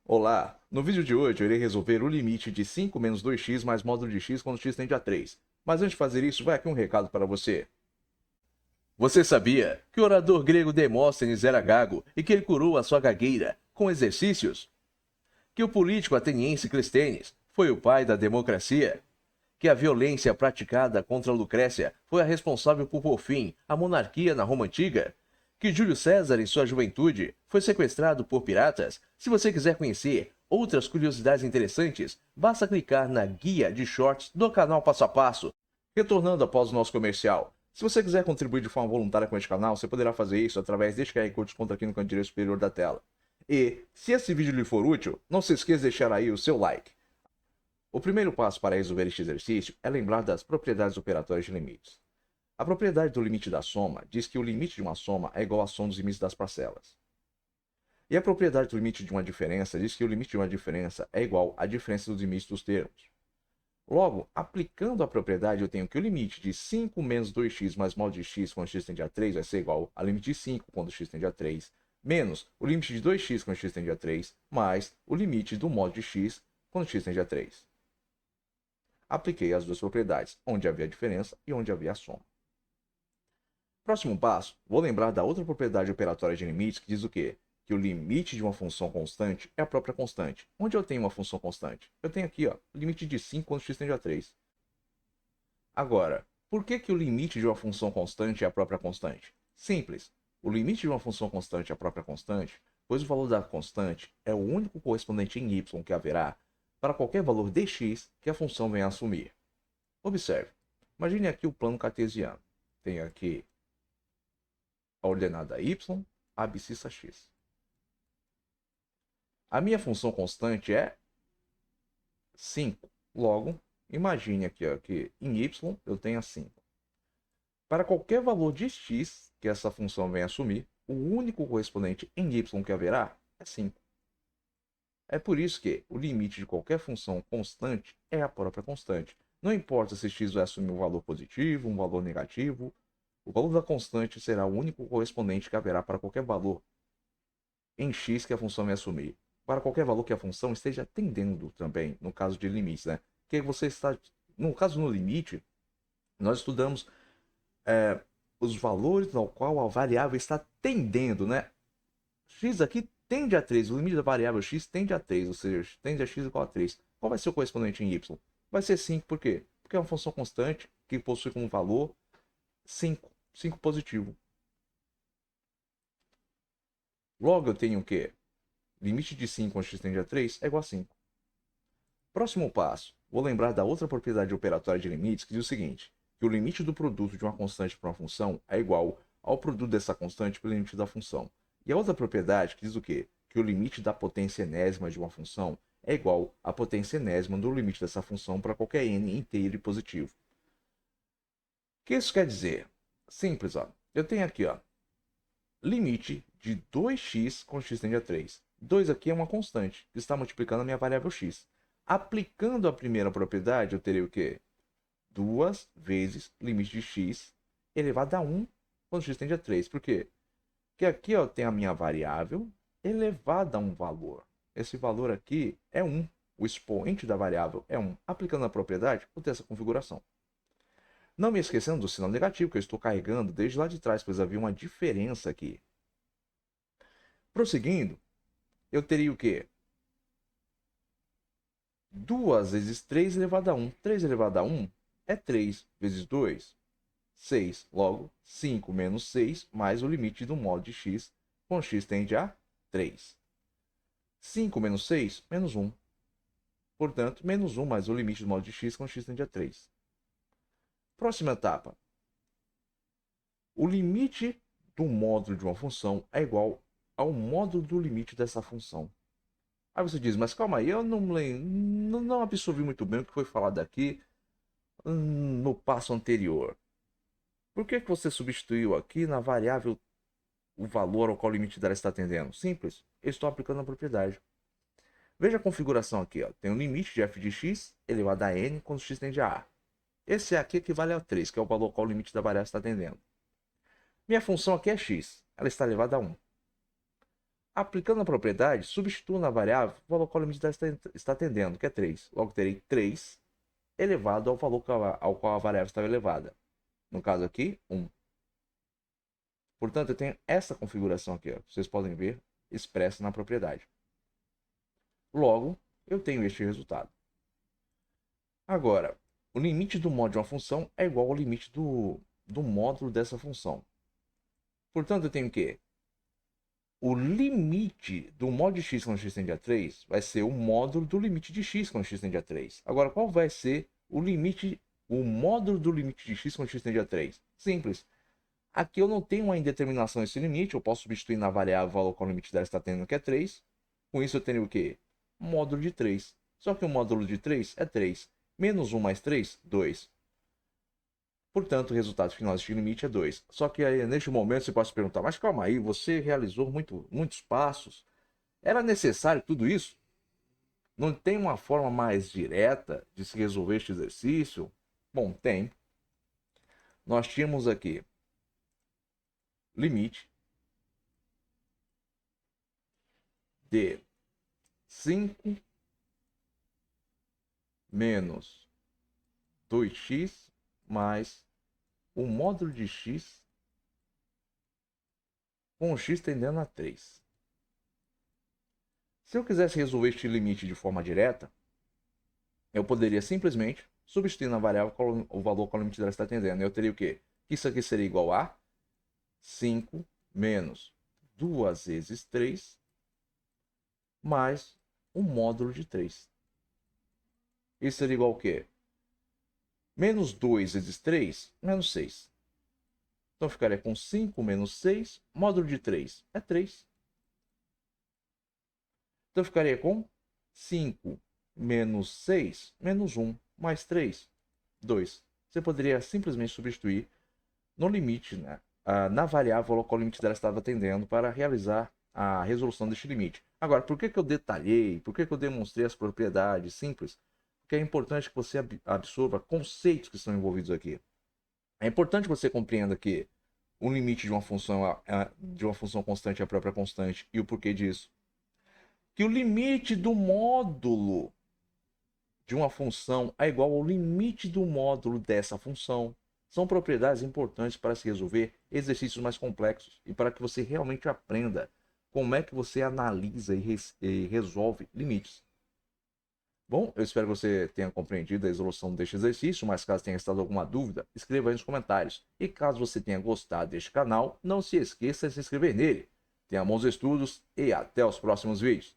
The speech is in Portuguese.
Olá! No vídeo de hoje eu irei resolver o limite de 5 menos 2x mais módulo de x quando x tende a 3. Mas antes de fazer isso, vai aqui um recado para você. Você sabia que o orador grego Demóstenes era gago e que ele curou a sua gagueira com exercícios? Que o político ateniense Clístenes foi o pai da democracia? Que a violência praticada contra Lucrécia foi a responsável por pôr fim à monarquia na Roma Antiga? Que Júlio César, em sua juventude, foi sequestrado por piratas? Se você quiser conhecer outras curiosidades interessantes, basta clicar na guia de shorts do canal Passo a Passo. Retornando após o nosso comercial, se você quiser contribuir de forma voluntária com este canal, você poderá fazer isso através deste QR Code desconto aqui no canto direito superior da tela. E, se esse vídeo lhe for útil, não se esqueça de deixar aí o seu like. O primeiro passo para resolver este exercício é lembrar das propriedades operatórias de limites. A propriedade do limite da soma diz que o limite de uma soma é igual à soma dos limites das parcelas. E a propriedade do limite de uma diferença diz que o limite de uma diferença é igual à diferença dos limites dos termos. Logo, aplicando a propriedade, eu tenho que o limite de 5 menos 2x mais mod de x quando x tende a 3 vai ser igual ao limite de 5 quando x tende a 3, menos o limite de 2x quando x tende a 3, mais o limite do mod de x quando x tende a 3. Apliquei as duas propriedades, onde havia diferença e onde havia soma. Próximo passo, vou lembrar da outra propriedade operatória de limites que diz o quê? Que o limite de uma função constante é a própria constante. Onde eu tenho uma função constante? Eu tenho aqui, ó, limite de 5 quando x tende a 3. Agora, por que o limite de uma função constante é a própria constante? Simples. O limite de uma função constante é a própria constante, pois o valor da constante é o único correspondente em y que haverá para qualquer valor dx que a função venha a assumir. Observe. Imagine aqui o plano cartesiano. Tenho aqui a ordenada y, a abscissa x. A minha função constante é 5. Logo, imagine aqui ó, que em y eu tenha 5. Para qualquer valor de x que essa função venha assumir, o único correspondente em y que haverá é 5. É por isso que o limite de qualquer função constante é a própria constante. Não importa se x vai assumir um valor positivo, um valor negativo, o valor da constante será o único correspondente que haverá para qualquer valor em x que a função vai assumir. Para qualquer valor que a função esteja tendendo também, no caso de limites, né? Que você está, no caso no limite, nós estudamos os valores ao qual a variável está tendendo, né? X aqui tende a 3, o limite da variável x tende a 3, ou seja, tende a x igual a 3. Qual vai ser o correspondente em y? Vai ser 5, por quê? Porque é uma função constante que possui como valor 5, 5 positivo. Logo eu tenho o quê? Limite de 5 quando x tende a 3 é igual a 5. Próximo passo, vou lembrar da outra propriedade operatória de limites que diz o seguinte, que o limite do produto de uma constante para uma função é igual ao produto dessa constante pelo limite da função. E a outra propriedade que diz o quê? Que o limite da potência enésima de uma função é igual à potência enésima do limite dessa função para qualquer n inteiro e positivo. O que isso quer dizer? Simples, ó. Eu tenho aqui, ó, limite de 2x quando x tende a 3. 2 aqui é uma constante, que está multiplicando a minha variável x. Aplicando a primeira propriedade, eu teria o quê? 2 vezes limite de x elevado a 1 quando x tende a 3. Por quê? Porque aqui eu tenho a minha variável elevada a um valor. Esse valor aqui é 1. O expoente da variável é 1. Aplicando a propriedade, eu tenho essa configuração. Não me esquecendo do sinal negativo que eu estou carregando desde lá de trás, pois havia uma diferença aqui. Prosseguindo, eu teria o quê? 2 vezes 3 elevado a 1. 3 elevado a 1 é 3 vezes 2, 6. Logo, 5 menos 6 mais o limite do modo de x, quando x tende a 3. 5 menos 6, menos 1. Portanto, menos 1 mais o limite do modo de x, quando x tende a 3. Próxima etapa. O limite do módulo de uma função é igual ao módulo do limite dessa função. Aí você diz, mas calma aí, eu não absorvi muito bem o que foi falado aqui no passo anterior. Por que você substituiu aqui na variável o valor ao qual o limite dela está atendendo? Simples, eu estou aplicando a propriedade. Veja a configuração aqui, ó. Tem um limite de f de x elevado a n quando x tende a a. Esse aqui equivale a 3, que é o valor ao qual o limite da variável está atendendo. Minha função aqui é x, ela está elevada a 1. Aplicando a propriedade, substituo na variável o valor que o limite está atendendo, que é 3. Logo, terei 3 elevado ao valor ao qual a variável estava elevada. No caso aqui, 1. Portanto, eu tenho essa configuração aqui, ó, vocês podem ver, expressa na propriedade. Logo, eu tenho este resultado. Agora, o limite do módulo de uma função é igual ao limite do módulo dessa função. Portanto, eu tenho que o limite do módulo de x quando x tende a 3 vai ser o módulo do limite de x quando x tende a 3. Agora, qual vai ser o módulo do limite de x quando x tende a 3? Simples. Aqui eu não tenho uma indeterminação desse limite, eu posso substituir na variável o valor que o limite dela está tendo, que é 3. Com isso eu tenho o quê? Módulo de 3. Só que o módulo de 3 é 3. Menos 1 mais 3, 2. Portanto, o resultado final deste limite é 2. Só que aí, neste momento, você pode se perguntar, mas calma aí, você realizou muitos passos. Era necessário tudo isso? Não tem uma forma mais direta de se resolver este exercício? Bom, tem. Nós tínhamos aqui limite de 5 menos 2x mais o módulo de x com x tendendo a 3. Se eu quisesse resolver este limite de forma direta, eu poderia simplesmente substituir na variável o valor que o limite dela está tendendo. Eu teria o quê? Isso aqui seria igual a 5 menos 2 vezes 3 mais o módulo de 3. Isso seria igual ao quê? Menos 2 vezes 3, menos 6. Então ficaria com 5 menos 6, módulo de 3 é 3. Então ficaria com 5 menos 6, menos 1, mais 3, 2. Você poderia simplesmente substituir no limite, né, na variável ao qual o limite dela estava atendendo para realizar a resolução deste limite. Agora, por que eu detalhei, por que eu demonstrei as propriedades simples? Porque é importante que você absorva conceitos que estão envolvidos aqui. É importante que você compreenda que o limite de uma função constante é a própria constante e o porquê disso. Que o limite do módulo de uma função é igual ao limite do módulo dessa função. São propriedades importantes para se resolver exercícios mais complexos e para que você realmente aprenda como é que você analisa e resolve limites. Bom, eu espero que você tenha compreendido a resolução deste exercício, mas caso tenha estado alguma dúvida, escreva aí nos comentários. E caso você tenha gostado deste canal, não se esqueça de se inscrever nele. Tenha bons estudos e até os próximos vídeos.